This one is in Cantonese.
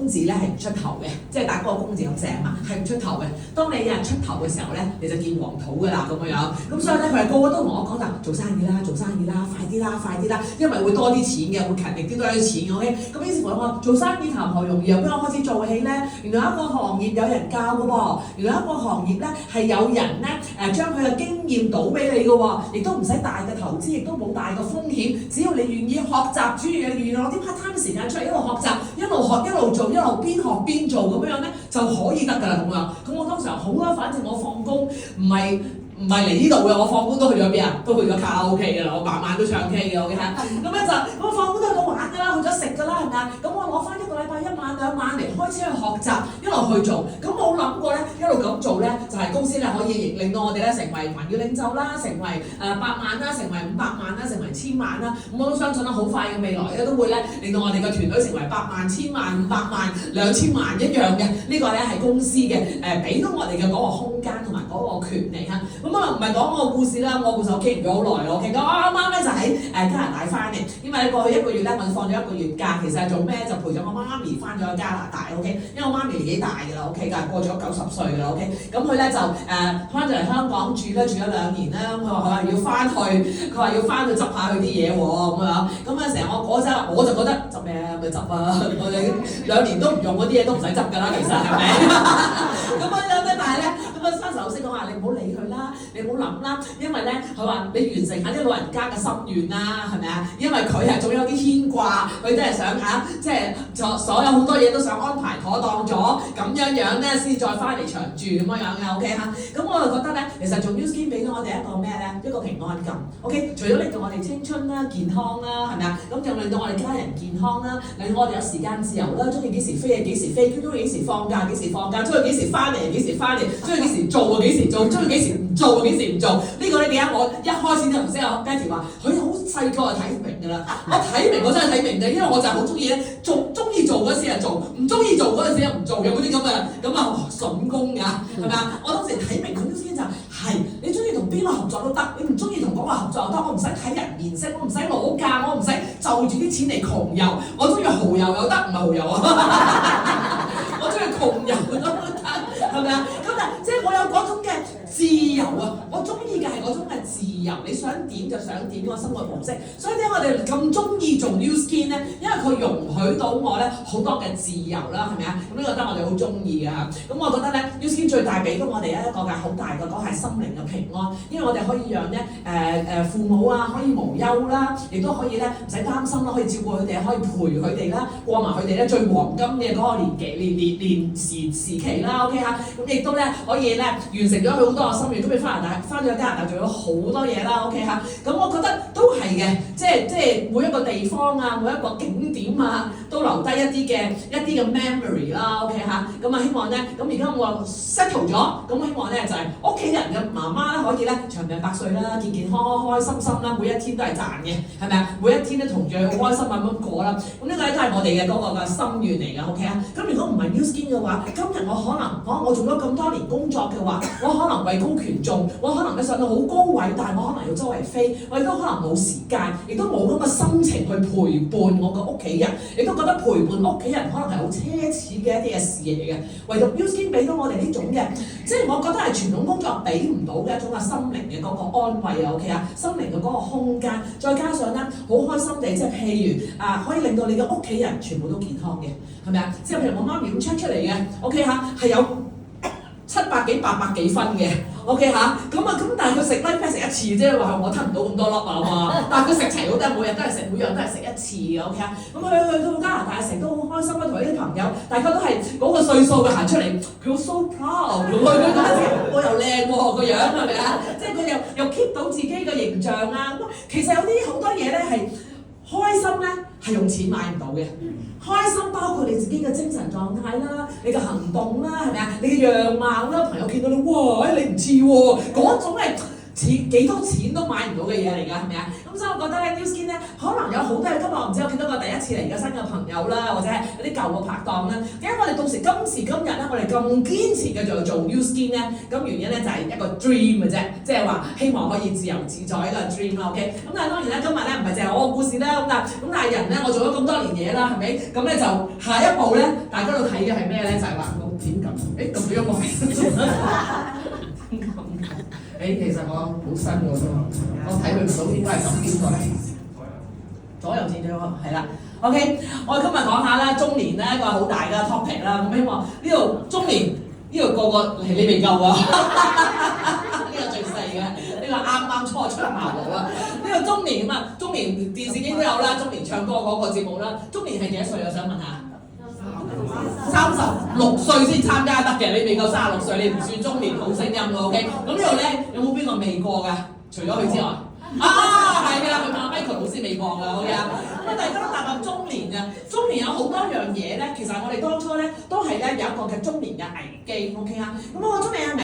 字咧係唔出頭嘅，即係打嗰個公字咁寫嘛，係唔出頭嘅。當你有人出頭嘅時候咧，你就見黃土㗎啦咁樣。咁所以咧，佢係個個都同我講就做生意啦，做生意啦，快啲啦，快啲啦，因為會多啲錢嘅，會勤力啲多啲錢嘅。OK，咁於是乎我做生意談何容易，由邊個開始做起咧？原來一個行業有人教嘅喎，原來一個行業咧係有人咧將佢嘅經驗倒俾你嘅喎，亦都唔使大嘅投資，亦都冇大嘅風險，只要你願意學習，主要你願意攞啲 part time 時間出嚟一路學習，一路學一路做，一路邊學邊做咁樣咧就可以得㗎啦咁樣。咁我當時好啦，反正我放工唔係嚟呢度嘅，我放工都去咗邊啊？都去咗卡拉 OK 嘅啦，我晚晚都唱 K 嘅，我記得。咁咧就我放工都去到玩㗎啦，去咗食㗎啦，係咪啊？咁我攞翻1個禮拜1晚2晚嚟開始去學習，一路去做。咁冇諗過咧，一路咁做咧，就係公司咧可以令到我哋咧成為環繞領袖啦，成為100萬啦，成為500萬啦，成為1000萬啦。咁我都相信啦，好快嘅未來咧都會咧令到我哋嘅團隊成為100萬、1000萬、500萬、2000萬一樣嘅。呢個咧係公司嘅俾到我哋嘅嗰個空間同埋嗰個權利嚇。咁啊唔係講我個故事啦，我故事我傾咗好耐咯。OK，我啱啱咧就喺加拿大翻嚟，因為過去1個月咧我放咗1個月假，其實係做咩？就陪咗我媽咪翻咗加拿大。OK，因為我媽咪年紀大㗎啦。OK，但係過咗90歲㗎啦。OK，咁佢咧就翻咗嚟香港住咗2年啦。佢話要翻去，佢話要翻去執下佢啲嘢喎咁樣。咁啊成日我嗰陣我就覺得執咩啊？咪執啊！我哋2年都唔用嗰啲嘢都唔使執㗎啦，其實係咪？咁樣咧，但係咧咁啊，山神老師講話你唔好理佢啦，你唔好諗啦，因為咧佢話你完成下啲老人家嘅心願啦，係咪啊？因為佢係仲有啲牽掛，佢都係想即係所有好多嘢都想安排妥當咗，咁樣咧先再翻嚟長住咁樣嘅 OK 嚇。咁我就覺得咧，其實做 Newskin 俾咗我哋一個咩咧？一個平安感 OK。除咗令到我哋青春啦、健康啦，係咪啊？咁仲令到我哋家人健康啦，令到我哋有時間自由啦，中意幾時飛就幾時飛，中意幾時放假幾時放假，中意幾時翻嚟幾時翻嚟，中意幾時做就幾時做，中意幾時唔做就幾時唔做。呢個咧點解我一開始就唔識阿 Betty 話，佢好細個就睇明㗎啦。我睇明我真係睇明嘅，因為我就係好中意咧中意做嗰時就做，唔中意做嗰陣時又唔做嘅嗰啲咁啊筍工㗎，係咪啊？我當時睇明佢啲先就係你中意同邊個合作都得，你唔中意同嗰個合作都得，我唔使睇人面色，我唔使攞價，我唔使就住啲錢嚟窮遊，我中意豪遊又得，唔係豪遊啊！我中意窮遊都得，係咪啊？咁但即係我有嗰種嘅自由啊！我中意嘅係嗰種嘅自由，你想點就想點呢個生活模式。所以點解我哋咁中意做 Newskin 咧？因為佢容許到我咧好多嘅自由啦，係咪啊？咁呢個得我哋好中意嘅嚇。咁我覺得咧 Newskin 最大俾到我哋一個嘅好大嘅嗰係心靈嘅平安，因為我哋可以讓咧父母啊可以無憂啦，亦都可以咧唔使擔心啦，可以照顧佢哋，可以陪佢哋啦，過埋佢哋咧最黃金嘅嗰個年時期啦 OK 嚇。咁亦都咧可以咧完成咗佢好多嘅心願，咁你翻咗加拿大做咗好多嘢啦 OK 嚇。咁我覺得都係嘅，即係每一個地方啊，每一個景點啊，都留低一啲嘅 memory 啦 OK 嚇。咁啊希望咧，咁而家我 settle 咗，咁希望咧就係屋企人嘅媽媽咧可以咧長命百歲啦，健健康康開開心心啦，每一天都係賺嘅，係咪啊？每一天咧同樣好開心咁過啦。咁呢個咧都係我哋嘅嗰個嘅心願嚟㗎 OK 啊。咁如果唔係 Newskin 嘅話，今日我可能我做咗咁多年工作嘅話，我可能位高權重，我可能咧上到好高位，但係我可能要周圍飛，我亦都可能冇時間，亦都冇咁嘅心情去陪伴我嘅屋企人，亦都覺得陪伴屋企人可能係好奢侈嘅一啲嘅事嚟嘅。唯獨 Newskin 俾到我哋呢種嘅，即係我覺得係傳統工作俾唔到嘅一種嘅心靈嘅嗰個安慰啊 OK 啊，心靈嘅嗰個空間，再加上咧好開心地，即係譬如可以令到你嘅屋企人全部都健康嘅，係咪啊？即係譬如我媽咪咁 check 出嚟嘅 OK 嚇，係有700幾800幾分嘅 OK 嚇，咁但係佢食咧咩食一次啫，話我吞唔到咁多粒啊嘛，但係佢食齊好多，每日都係食，每樣都係食一次嘅 OK 啊，咁佢去到加拿大成都好開心啦，同啲朋友大家都係嗰個歲數嘅行出嚟，佢好 so proud，佢嗰陣時我又靚喎個樣係咪啊？即係佢又 keep 到自己嘅形象啊，咁其實有啲好多嘢咧係開心咧係用錢買唔到嘅。開心包括你自己嘅精神狀態啦，你嘅行動啦，係咪啊？你嘅樣貌啦，朋友見到你，哇！你唔似喎，嗰種係幾多錢都買唔到嘅嘢嚟㗎，係咪啊？咁所以我覺得咧 New Skin 咧，可能有好多嘢今日我唔知我見到個第一次嚟嘅新嘅朋友啦，或者係有啲舊嘅拍檔啦。點解我哋到時今時今日咧，我哋咁堅持嘅做 New Skin 咧？咁原因咧就係一個 dream 嘅啫，即係話希望可以自由自在一個 dream 啦。OK，咁但係當然咧，今日咧唔係淨係我個故事啦。咁但係人咧，我做咗咁多年嘢啦，係咪？咁咧就下一步咧，大家都睇嘅係咩咧？就係話我點撳？撳咗個其實我好新喎都，我睇佢唔到應該係撳邊個嚟？左右前咗係啦。OK， 我今日講下啦，中年咧一個好大嘅 topic 啦。咁希望呢度中年呢度個個你未夠啊！呢個最細嘅，呢個啱啱初出茅廬啊！呢個中年啊，中年電視機都有啦，中年唱歌嗰個節目啦。中年係幾多歲啊？想問下。36歲先參加得嘅，你未夠36歲，你唔算中年好聲音嘅 OK。咁呢度咧有冇邊個未過㗎？除咗佢之外，係啦，佢問 Michael 老師未過㗎 OK 啊。咁大家都踏入中年嘅，中年有好多樣嘢咧，其實我哋當初咧都係咧有一個嘅中年嘅危機 OK 啊。咁我個中年嘅